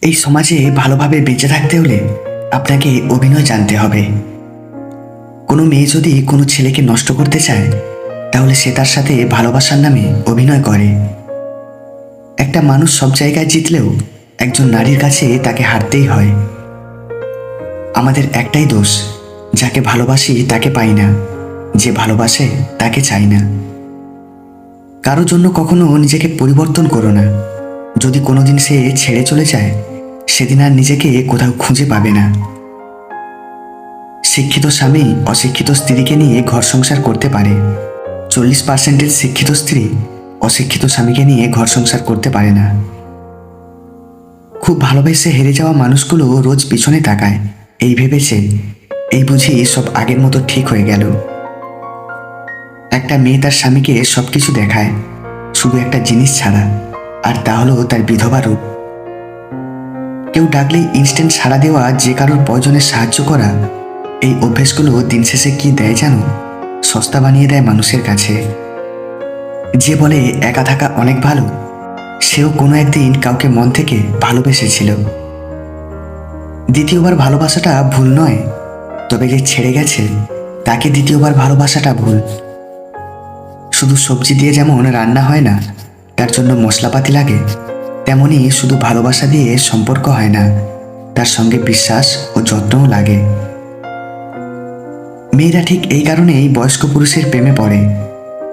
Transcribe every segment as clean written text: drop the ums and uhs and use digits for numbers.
এই সমাজে ভালোভাবে বেঁচে থাকতে হলে আপনাকে অভিনয় জানতে হবে। কোনো মেয়ে যদি কোনো ছেলেকে নষ্ট করতে চায় তাহলে সে তার সাথে ভালোবাসার নামে অভিনয় করে। একটা মানুষ সব জায়গায় জিতলেও একজন নারীর কাছে তাকে হারতেই হয়। আমাদের একটাই দোষ, যাকে ভালোবাসি তাকে পাই না, যে ভালোবাসে তাকে চাই না। কারোর জন্য কখনো নিজেকে পরিবর্তন করো না। যদি কোনোদিন সে ছেড়ে চলে যায় সেদিন আর নিজেকে কোথাও খুঁজে পাবে না। শিক্ষিত স্বামী অশিক্ষিত স্ত্রীকে নিয়ে ঘর সংসার করতে পারে, 40% শিক্ষিত স্ত্রী অশিক্ষিত স্বামীকে নিয়ে ঘর সংসার করতে পারে না। খুব ভালোবেসে হেরে যাওয়া মানুষগুলো রোজ পিছনে তাকায়, এই ভেবেছে এই বুঝি সব আগের মতো ঠিক হয়ে গেল। একটা মেয়ে তার স্বামীকে সবকিছু দেখায়, শুধু একটা জিনিস ছাড়া, আর তা হলো তার বিধবা রূপ। কেউ ডাকলেই ইনস্ট্যান্ট সাড়া দেওয়া, যে কারোর প্রয়োজনে সাহায্য করা, এই অভ্যেসগুলো দিন শেষে কি দেয় জানো? সস্তা বানিয়ে দেয় মানুষের কাছে। যে বলে একা থাকা অনেক ভালো, সেও কোনো একদিন কাউকে মন থেকে ভালোবেসেছিল। দ্বিতীয়বার ভালোবাসাটা ভুল নয়, তবে যে ছেড়ে গেছে তাকে দ্বিতীয়বার ভালোবাসাটা ভুল। শুধু সবজি দিয়ে যেমন রান্না হয় না, তার জন্য মশলাপাতি লাগে, তেমনি শুধু ভালোবাসা দিয়ে সম্পর্ক হয় না, তার সঙ্গে বিশ্বাস ও যত্নও লাগে। মেয়েরা ঠিক এই কারণেই বয়স্ক পুরুষের প্রেমে পড়ে,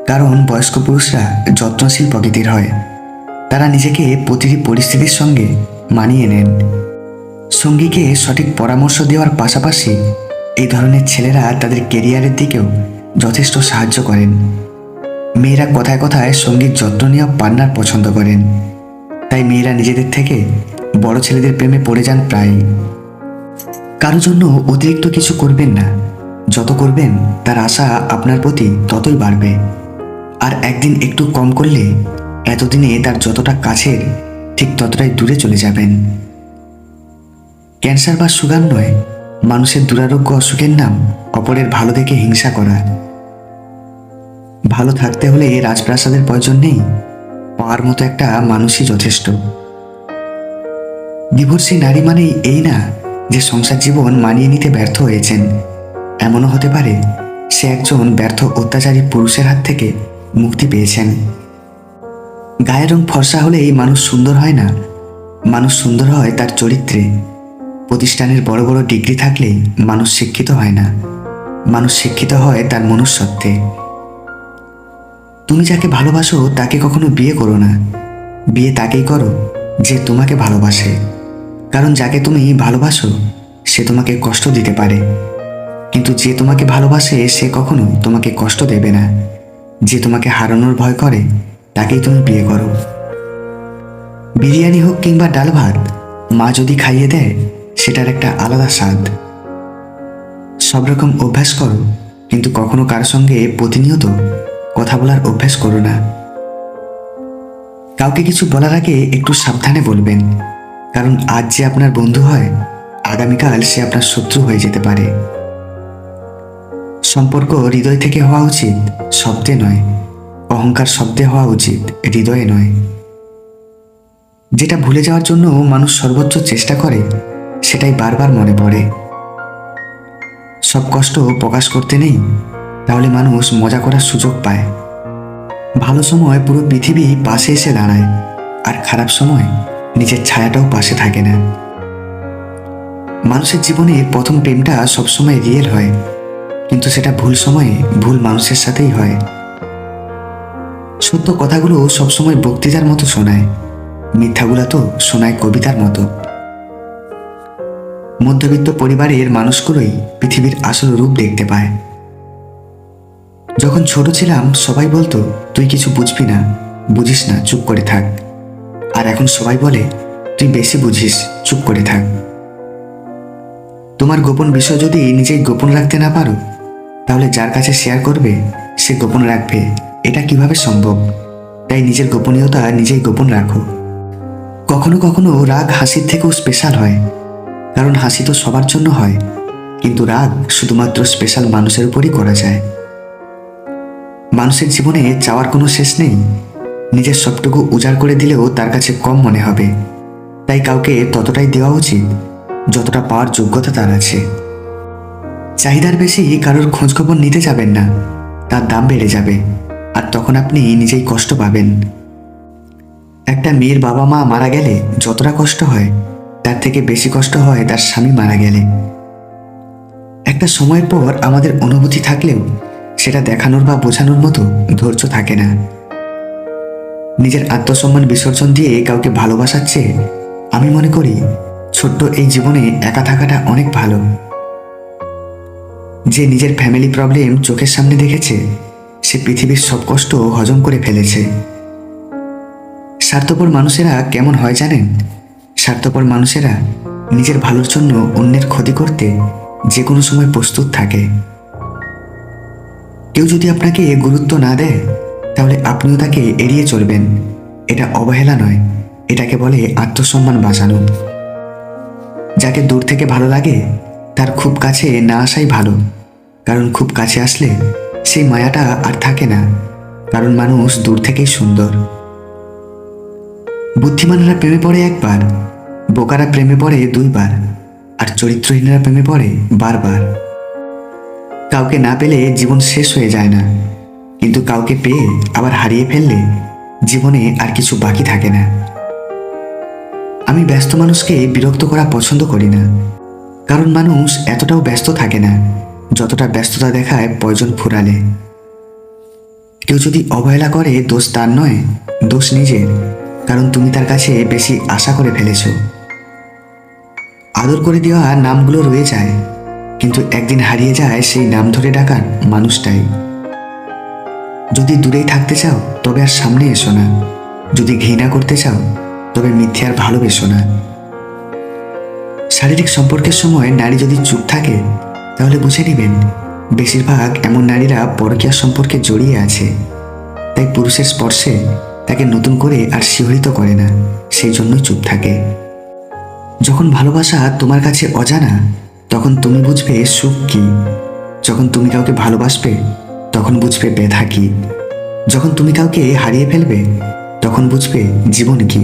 কারণ বয়স্ক পুরুষরা যত্নশীল প্রকৃতির হয়। তারা নিজেকে প্রতিটি পরিস্থিতির সঙ্গে মানিয়ে নেন। সঙ্গীকে সঠিক পরামর্শ দেওয়ার পাশাপাশি এই ধরনের ছেলেরা তাদের কেরিয়ারের দিকেও যথেষ্ট সাহায্য করেন। মেয়েরা কথায় কথায় সঙ্গীর যত্ন নেওয়া পার্টনার পছন্দ করেন, তাই মেয়েরা নিজেদের থেকে বড় ছেলেদের প্রেমে পড়ে যান প্রায়ই। কারোর জন্য অতিরিক্ত কিছু করবেন না, যত করবেন তার আশা আপনার প্রতি ততই বাড়বে। আর একদিন একটু কম করলে এতদিনে তার যতটা কাছের ঠিক ততটাই দূরে চলে যাবেন। ক্যান্সার বা সুগার নয়, মানুষের দুরারোগ্য অসুখের নাম অপরের ভালো দেখে হিংসা করা। ভালো থাকতে হলে রাজপ্রাসাদের প্রয়োজন নেই, পাওয়ার মতো একটা মানুষই যথেষ্ট। ডিভোর্সি নারী মানেই এই না যে সংসার জীবন মানিয়ে নিতে ব্যর্থ হয়েছেন। এমনও হতে পারে সে একজন ব্যর্থ অত্যাচারী পুরুষের হাত থেকে মুক্তি পেয়েছেন। গায়ের রং ফর্সা হলেই মানুষ সুন্দর হয় না, মানুষ সুন্দর হয় তার চরিত্রে। প্রতিষ্ঠানের বড় বড় ডিগ্রি থাকলেই মানুষ শিক্ষিত হয় না, মানুষ শিক্ষিত হয় তার মনুষ্যত্বে। তুমি যাকে ভালোবাসো তাকে কখনো বিয়ে করো না, বিয়ে তাকেই করো যে তোমাকে ভালোবাসে। কারণ যাকে তুমি ভালোবাসো সে তোমাকে কষ্ট দিতে পারে, কিন্তু যে তোমাকে ভালোবাসে সে কখনো তোমাকে কষ্ট দেবে না। যে তোমাকে হারানোর ভয় করে তাকেই তুমি বিয়ে করো। বিরিয়ানি হোক কিংবা ডাল ভাত, মা যদি খাইয়ে দেয় সেটার একটা আলাদা স্বাদ। সব রকম অভ্যাস করো, কিন্তু কখনো কার সঙ্গে প্রতিনিয়ত কথা বলার অভ্যাস করো না। কাউকে কিছু বলার আগে একটু সাবধানে বলবেন, কারণ আজ যে আপনার বন্ধু হয় আগামীকাল সে আপনার শত্রু হয়ে যেতে পারে। সম্পর্ক হৃদয় থেকে হওয়া উচিত, শব্দে নয়। অহংকার শব্দে হওয়া উচিত, হৃদয়ে নয়। যেটা ভুলে যাওয়ার জন্য মানুষ সর্বোচ্চ চেষ্টা করে সেটাই বারবার মনে পড়ে। সব কষ্ট প্রকাশ করতে নেই, তাহলে মানুষ মজা করার সুযোগ পায়। ভালো সময় পুরো পৃথিবী পাশে এসে দাঁড়ায়, আর খারাপ সময় নিজের ছায়াটাও পাশে থাকে না। মানুষের জীবনের প্রথম প্রেমটা সবসময় রিয়েল হয়, কিন্তু সেটা ভুল সময়ে ভুল মানুষের সাথেই হয়। সত্য কথাগুলো সবসময় বক্তৃতার মতো শোনায়, মিথ্যাগুলো তো শোনায় কবিতার মতো। মধ্যবিত্ত পরিবারের মানুষগুলোই পৃথিবীর আসল রূপ দেখতে পায়। যখন ছোট ছিলাম সবাই বলতো তুই কিছু বুঝবি না, বুঝিস না, চুপ করে থাক। আর এখন সবাই বলে তুই বেশি বুঝিস, চুপ করে থাক। তোমার গোপন বিষয় যদি নিজেই গোপন রাখতে না পারো, তাহলে যার কাছে শেয়ার করবে সে গোপন রাখবে, এটা কিভাবে সম্ভব? তাই নিজের গোপনীয়তা নিজেই গোপন রাখো। কখনো কখনো রাগ হাসির থেকেও স্পেশাল হয়, কারণ হাসি তো সবার জন্য হয়, কিন্তু রাগ শুধুমাত্র স্পেশাল মানুষের উপরই করা যায়। মানুষের জীবনে চাওয়ার কোনো শেষ নেই, নিজের সবটুকু উজাড় করে দিলেও তার কাছে কম মনে হবে। তাই কাউকে ততটাই দেওয়া উচিত যতটা পাওয়ার যোগ্যতা তার আছে। চাহিদার বেশি কারোর খোঁজখবর নিতে যাবেন না, তার দাম বেড়ে যাবে আর তখন আপনি নিজেই কষ্ট পাবেন। একটা মেয়ের বাবা মা মারা গেলে যতটা কষ্ট হয় তার থেকে বেশি কষ্ট হয় তার স্বামী মারা গেলে। একটা সময়ের পর আমাদের অনুভূতি থাকলেও সেটা দেখানোর বা বোঝানোর মতো ধৈর্য থাকে না। নিজের আত্মসম্মান বিসর্জন দিয়ে কাউকে ভালোবাসার চেয়ে আমি মনে করি ছোট্ট এই জীবনে একা থাকাটা অনেক ভালো। যে নিজের ফ্যামিলি প্রবলেম চোখের সামনে দেখেছে সে পৃথিবীর সব কষ্ট হজম করে ফেলেছে। স্বার্থপর মানুষেরা কেমন হয় জানেন? স্বার্থপর মানুষেরা নিজের ভালোর জন্য অন্যের ক্ষতি করতে যে কোনো সময় প্রস্তুত থাকে। কেউ যদি আপনাকে গুরুত্ব না দেয় তাহলে আপনিও তাকে এড়িয়ে চলবেন। এটা অবহেলা নয়, এটাকে বলে আত্মসম্মান বাঁচানো। যাকে দূর থেকে ভালো লাগে তার খুব কাছে না আসাই ভালো, কারণ খুব কাছে আসলে সেই মায়াটা আর থাকে না, কারণ মানুষ দূর থেকেই সুন্দর। বুদ্ধিমানেরা প্রেমে পড়ে একবার, বোকারা প্রেমে পড়ে দুইবার, আর চরিত্রহীনরা প্রেমে পড়ে বারবার। কাউকে না পেলে জীবন শেষ হয়ে যায় না, কিন্তু কাউকে পেয়ে আবার হারিয়ে ফেললে জীবনে আর কিছু বাকি থাকে না। আমি ব্যস্ত মানুষকে বিরক্ত করা পছন্দ করি না, কারণ মানুষ এতটাও ব্যস্ত থাকে না যতটা ব্যস্ততা দেখায় পয়জন ফুরালে। কেউ যদি অবহেলা করে দোষ তার নয়, দোষ নিজের, কারণ তুমি তার কাছে বেশি আশা করে ফেলেছ। আদর করে দেওয়া নামগুলো রয়ে যায়, কিন্তু একদিন হারিয়ে যায় সেই নাম ধরে ডাকার মানুষটাই। যদি দূরেই থাকতে চাও তবে আর সামনে এসো না, যদি ঘৃণা করতে চাও তবে মিথ্যে আর ভালোবেসো না। শারীরিক সম্পর্কের সময় নারী যদি চুপ থাকে তাহলে বুঝে নেবেন বেশিরভাগ এমন নারীরা পরকীয়া সম্পর্কে জড়িয়ে আছে। তাই পুরুষের স্পর্শে তাকে নতুন করে আর শিহরিত করে না, সেই জন্যই চুপ থাকে। যখন ভালোবাসা তোমার কাছে অজানা তখন তুমি বুঝবে সুখ কি। যখন তুমি কাউকে ভালোবাসবে তখন বুঝবে ব্যথা কি। যখন তুমি কাউকে হারিয়ে ফেলবে তখন বুঝবে জীবন কি।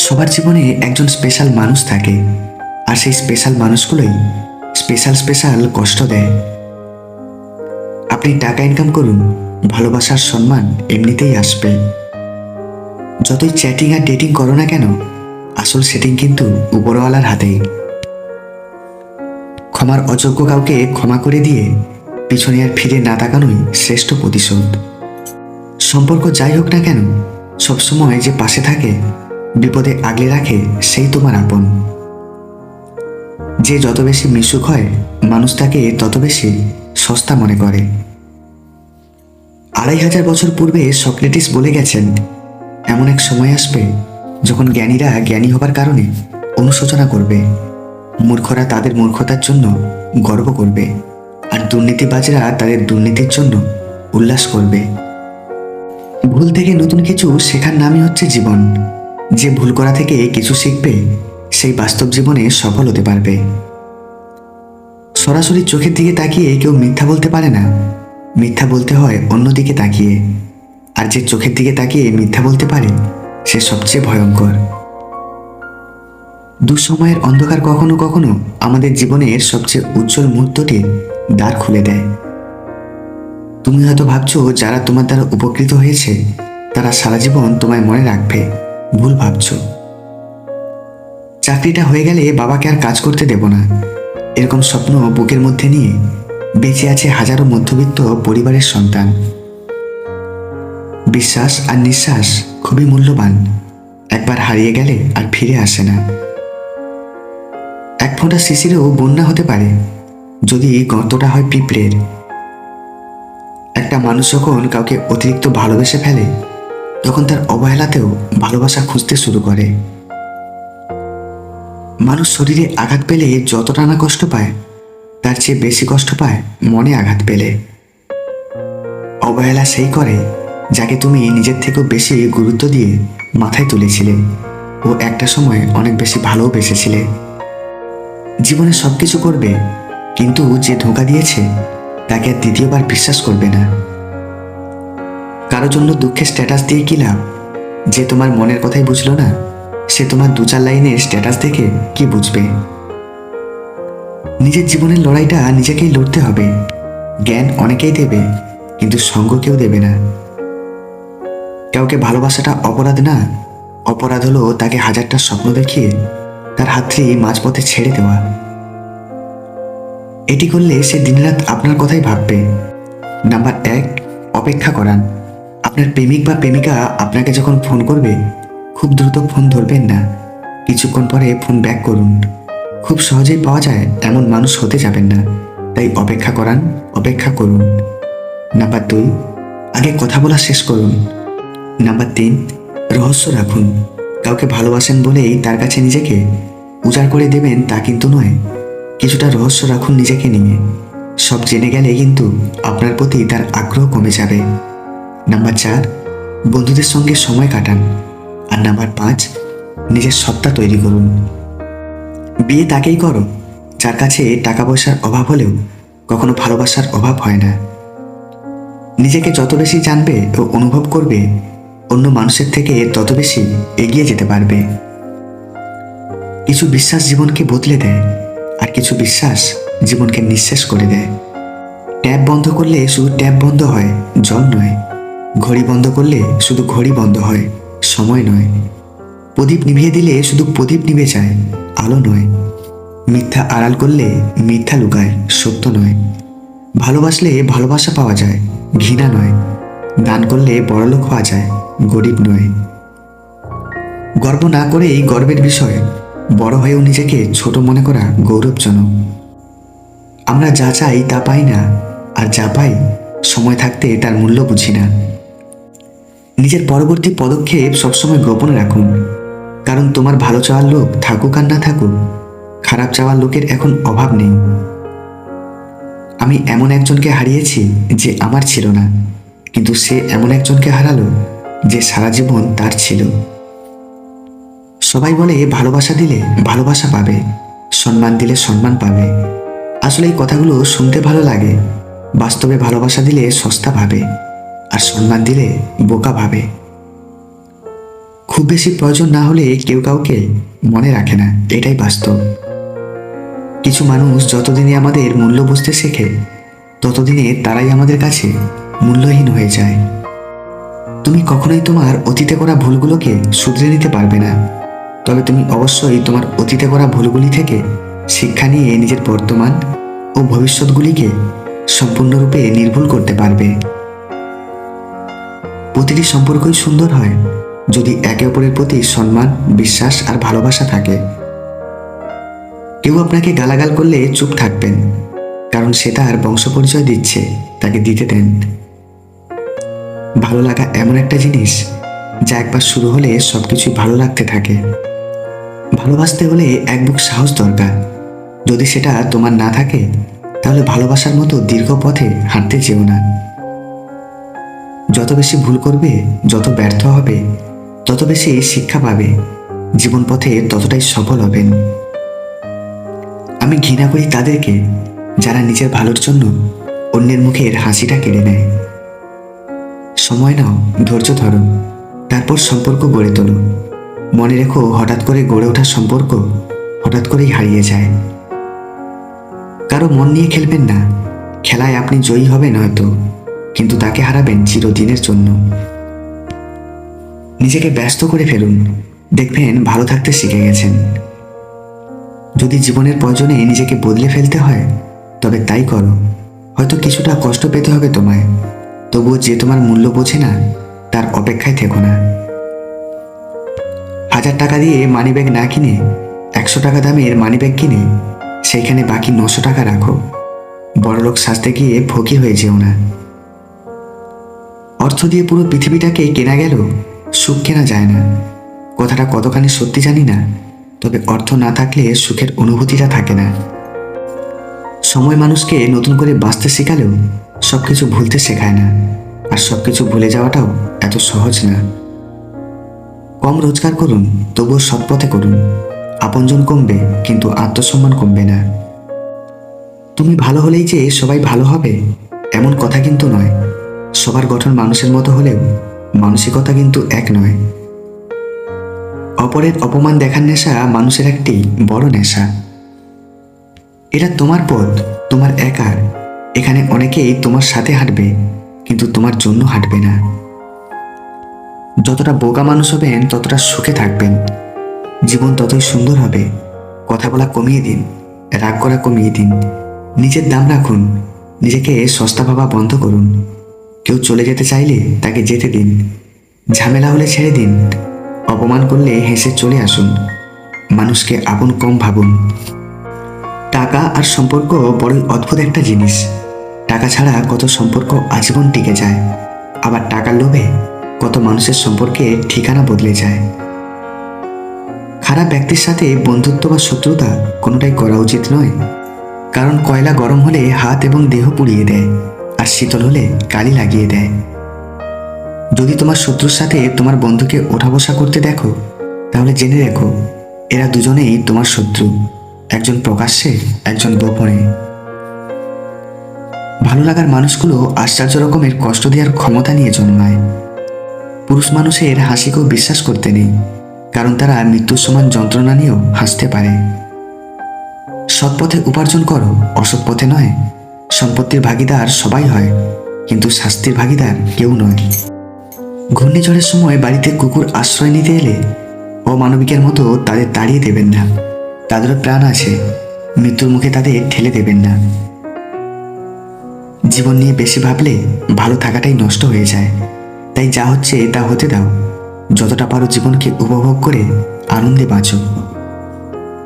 সবার জীবনে একজন স্পেশাল মানুষ থাকে, আর সেই স্পেশাল মানুষগুলোই স্পেশাল কষ্ট দেয়। আপনি টাকা ইনকাম করুন, ভালোবাসার সম্মান এমনিতেই আসবে। যতই চ্যাটিং আর ডেটিং করো না কেন, আসল সেটিং কিন্তু উপরওয়ালার হাতেই। ক্ষমার অযোগ্য কাউকে ক্ষমা করে দিয়ে পিছনে আর ফিরে না তাকানোই শ্রেষ্ঠ প্রতিশোধ। সম্পর্ক যাই হোক না কেন, সবসময় যে পাশে থাকে, বিপদে আগলে রাখে, সেই তোমার আপন। যে যত বেশি মিশুক হয় মানুষ তাকে তত বেশি সস্তা মনে করে। 2500 বছর পূর্বে সক্রেটিস বলে গেছেন, এমন এক সময় আসবে যখন জ্ঞানীরা জ্ঞানী হবার কারণে অনুশোচনা করবে, মূর্খরা তাদের মূর্খতার জন্য গর্ব করবে, আর দুর্নীতিবাজরা তাদের দুর্নীতির জন্য উল্লাস করবে। ভুল থেকে নতুন কিছু শেখার নামই হচ্ছে জীবন। যে ভুল করা থেকে কিছু শিখবে সেই বাস্তব জীবনে সফল হতে পারবে। সরাসরি চোখের দিকে তাকিয়ে কেউ মিথ্যা বলতে পারে না, মিথ্যা বলতে হয় অন্যদিকে তাকিয়ে। আর যে চোখের দিকে তাকিয়ে মিথ্যা বলতে পারে সে সবচেয়ে ভয়ঙ্কর। দুঃসময়ের অন্ধকার কখনো কখনো আমাদের জীবনের সবচেয়ে উজ্জ্বল মুহূর্তটির দ্বার খুলে দেয়। তুমি হয়তো ভাবছো যারা তোমার দ্বারা উপকৃত হয়েছে তারা সারা জীবন তোমায় মনে রাখবে, ভুল ভাবছো। চাকরিটা হয়ে গেলে বাবাকে আর কাজ করতে দেব না, এরকম স্বপ্ন বুকের মধ্যে নিয়ে বেঁচে আছে হাজারো মধ্যবিত্ত পরিবারের সন্তান। বিশ্বাস আর নিঃশ্বাস খুবই মূল্যবান, একবার হারিয়ে গেলে আর ফিরে আসে না। এক ফোঁটা শিশিরেও বন্যা হতে পারে যদি গর্তটা হয় পিঁপড়ের। একটা মানুষ যখন কাউকে অতিরিক্ত ভালোবেসে ফেলে তখন তার অবহেলাতেও ভালোবাসা খুঁজতে শুরু করে। মানুষ শরীরে আঘাত পেলে যতটা না কষ্ট পায় তার চেয়ে বেশি কষ্ট পায় মনে আঘাত পেলে। অবহেলা সেই করে যাকে তুমি নিজের থেকেও বেশি গুরুত্ব দিয়ে মাথায় তুলেছিলে ও একটা সময় অনেক বেশি ভালোবেসেছিলে। জীবনে সবকিছু করবে, কিন্তু যে ধোঁকা দিয়েছে তাকে আর দ্বিতীয়বার বিশ্বাস করবে না। কারো জন্য দুঃখের স্ট্যাটাস দিয়ে কি লাভ? যে তোমার মনের কথাই বুঝলো না সে তোমার 2-4 লাইনের স্ট্যাটাস দেখে কি বুঝবে? নিজের জীবনের লড়াইটা নিজেকেই লড়তে হবে। জ্ঞান অনেকেই দেবে, কিন্তু সঙ্গ কেউ দেবে না। কাউকে ভালোবাসাটা অপরাধ না, অপরাধ হলো তাকে 1000টা স্বপ্ন দেখিয়ে তার হাত থেকে মাঝপথে ছেড়ে দেওয়া। এটি করলে সে দিনরাত আপনার কথাই ভাববে। নাম্বার 1, অপেক্ষা করান। আপনার প্রেমিক বা প্রেমিকা আপনাকে যখন ফোন করবে, খুব দ্রুত ফোন ধরবেন না, কিছুক্ষণ পরে ফোন ব্যাক করুন। খুব সহজেই পাওয়া যায় এমন মানুষ হতে যাবেন না, তাই অপেক্ষা করান, অপেক্ষা করুন। নাম্বার 2, আগে কথা বলা শেষ করুন। নাম্বার 3, রহস্য রাখুন। কাউকে ভালোবাসেন বলেই তার কাছে নিজেকে উজাড় করে দেবেন তা কিন্তু নয়। কিছুটা রহস্য রাখুন নিজেকে নিয়ে। সব জেনে গেলে কিন্তু আপনার প্রতি তার আগ্রহ কমে যাবে। নাম্বার 4, বন্ধুদের সঙ্গে সময় কাটান। আর নাম্বার 5, নিজের সত্তা তৈরি করুন। বিয়ে তাকেই করো যার কাছে টাকা পয়সার অভাব হলেও কখনো ভালোবাসার অভাব হয় না। নিজেকে যত বেশি জানবে ও অনুভব করবে, অন্য মানুষের থেকে তত বেশি এগিয়ে যেতে পারবে। কিছু বিশ্বাস জীবনকে বদলে দেয়, আর কিছু বিশ্বাস জীবনকে নিঃশেষ করে দেয়। ট্যাপ বন্ধ করলে শুধু ট্যাপ বন্ধ হয়, জল নয়। ঘড়ি বন্ধ করলে শুধু ঘড়ি বন্ধ হয়, সময় নয়। প্রদীপ নিভিয়ে দিলে শুধু প্রদীপ নিভে যায়, আলো নয়। মিথ্যা আড়াল করলে মিথ্যা লুকায়, সত্য নয়। ভালোবাসলে ভালোবাসা পাওয়া যায়, ঘৃণা নয়। দান করলে বড়লোক হওয়া যায়, গরিব নয়। গর্ব না করেই গর্বের বিষয়, বড় হয়েও নিজেকে ছোট মনে করা গৌরবজনক। আমরা যা চাই তা পাই না, আর যা পাই সময় থাকতে তার মূল্য বুঝি না। নিজের পরবর্তী পদক্ষেপ সবসময় গোপন রাখুন, কারণ তোমার ভালো চাওয়ার লোক থাকুক আর না থাকুক, খারাপ চাওয়ার লোকের এখন অভাব নেই। আমি এমন একজনকে হারিয়েছি যে আমার ছিল না, কিন্তু সে এমন একজনকে হারালো যে সারা জীবন তার ছিল। সবাই বলে ভালোবাসা দিলে ভালোবাসা পাবে, সম্মান দিলে সম্মান পাবে। আসলে এই কথাগুলো শুনতে ভালো লাগে, বাস্তবে ভালোবাসা দিলে সস্তা ভাবে, আর সম্মান দিলে বোকা ভাবে। খুব বেশি প্রয়োজন না হলে কেউ কাউকে মনে রাখে না, এটাই বাস্তব। কিছু মানুষ যতদিনে আমাদের মূল্য বুঝতে শেখে, ততদিনে তারাই আমাদের কাছে মূল্যহীন হয়ে যায়। তুমি কখনোই তোমার অতীতে করা ভুলগুলোকে শুধরে নিতে পারবে না, তবে তুমি অবশ্যই তোমার অতীতে করা ভুলগুলি থেকে শিক্ষা নিয়ে নিজের বর্তমান ও ভবিষ্যৎগুলিকে সম্পূর্ণরূপে নির্ভুল করতে পারবে। প্রতিটি সম্পর্কই সুন্দর হয় যদি একে অপরের প্রতি সম্মান, বিশ্বাস আর ভালোবাসা থাকে। কেউ আপনাকে গালাগাল করলে চুপ থাকবেন, কারণ সে তার বংশ পরিচয় দিচ্ছে, তাকে দিতে দেন। ভালো লাগা এমন একটা জিনিস যা একবার শুরু হলে সবকিছুই ভালো লাগতে থাকে। ভালোবাসতে হলে এক বুক সাহস দরকার। যদি সেটা তোমার না থাকে, তাহলে ভালোবাসার মতো দীর্ঘ পথে হাঁটতে যেও না। যত বেশি ভুল করবে, যত ব্যর্থ হবে, তত বেশি শিক্ষা পাবে, জীবন পথে ততটাই সফল হবেন। আমি ঘৃণা করি তাদেরকে যারা নিজের ভালোর জন্য অন্যের মুখের হাসিটা কেড়ে নেয়। সময় নাও, ধৈর্য ধরো, তারপর সম্পর্ক গড়ে তোলো। মনে রেখো, হঠাৎ করে গড়ে ওঠা সম্পর্ক হঠাৎ করেই হারিয়ে যায়। কারো মন নিয়ে খেলবেন না। খেলায় আপনি জয়ী হবেন হয়তো, কিন্তু তাকে হারাবেন চিরদিনের জন্য। নিজেকে ব্যস্ত করে ফেলুন, দেখবেন ভালো থাকতে শিখে গেছেন। যদি জীবনের প্রয়োজনে নিজেকে বদলে ফেলতে হয়, তবে তাই করো। হয়তো কিছুটা কষ্ট পেতে হবে তোমায়, তবুও যে তোমার মূল্য বোঝে না, তার অপেক্ষায় থেকো না। 1000 টাকা দিয়ে মানিব্যাগ না কিনে 100 টাকা দামের মানিব্যাগ কিনে সেইখানে বাকি 900 টাকা রাখো। বড়লোক সাজতে গিয়ে ফকির হয়ে যেও না। অর্থ দিয়ে পুরো পৃথিবীটাকে কেনা গেল, সুখ কেনা যায় না। কথাটা কতখানি সত্যি জানি না, তবে অর্থ না থাকলে সুখের অনুভূতিটা থাকে না। সময় মানুষকে নতুন করে বাঁচতে শেখালেও সবকিছু ভুলতে শেখায় না, আর সবকিছু ভুলে যাওয়াটাও এত সহজ না। কম রোজগার করুন, তবুও সৎ পথে করুন। আপনজন কমবে, কিন্তু আত্মসম্মান কমবে না। তুমি ভালো হলেই যে সবাই ভালো হবে, এমন কথা কিন্তু নয়। সবার গঠন মানুষের মতো হলেও মানসিকতা কিন্তু এক নয়। অপরের অপমান দেখার নেশা মানুষের একটি বড় নেশা। এটা তোমার পথ, তোমার একার। এখানে অনেকেই তোমার সাথে হাঁটবে, কিন্তু তোমার জন্য হাঁটবে না। যতটা বোকা মানুষ হবেন ততটা সুখে থাকবেন। জীবন ততই সুন্দর হবে। কথা বলা কমিয়ে দিন, রাগ করা কমিয়ে দিন, নিজের দাম রাখুন, নিজেকে সস্তা ভাবা বন্ধ করুন। কেউ চলে যেতে চাইলে তাকে যেতে দিন, ঝামেলা হলে ছেড়ে দিন, অপমান করলে হেসে চলে আসুন। মানুষকে আপন কম ভাবুন। টাকা আর সম্পর্ক বড়ই অদ্ভুত একটা জিনিস। টাকা ছাড়া কত সম্পর্ক আজীবন টিকে যায়, আবার টাকার লোভে কত মানুষের সম্পর্কে ঠিকানা বদলে যায়। খারাপ ব্যক্তির সাথে বন্ধুত্ব বা শত্রুতা কোনোটাই করা উচিত নয়, কারণ কয়লা গরম হলে হাত এবং দেহ পুড়িয়ে দেয়, আর শীতল হলে কালি লাগিয়ে দেয়। যদি তোমার শত্রুর সাথে তোমার বন্ধুকে ওঠা বসা করতে দেখো, তাহলে জেনে রেখো এরা দুজনেই তোমার শত্রু, একজন প্রকাশ্যে, একজন গোপনে। ভালো লাগার মানুষগুলো আশ্চর্য রকমের কষ্ট দেওয়ার ক্ষমতা নিয়ে জন্মায়। পুরুষ মানুষের হাসিকেও বিশ্বাস করতে নেই, কারণ তারা মৃত্যুর সমান যন্ত্রণা নিয়েও হাসতে পারে। সৎ পথে উপার্জন করো, অসৎ পথে নয়। সম্পত্তির ভাগিদার সবাই হয়, কিন্তু শাস্তির ভাগিদার কেউ নয়। ঘূর্ণিঝড়ের সময় বাড়িতে কুকুর আশ্রয় নিতে এলে অমানবিকের মতো তাদের তাড়িয়ে দেবেন না। তাদেরও প্রাণ আছে, মৃত্যুর মুখে তাদের ঠেলে দেবেন না। জীবন নিয়ে বেশি ভাবলে ভালো থাকাটাই নষ্ট হয়ে যায়। তাই যা হচ্ছে তা হতে দাও। যতটা পারো জীবনকে উপভোগ করে আনন্দে বাঁচো।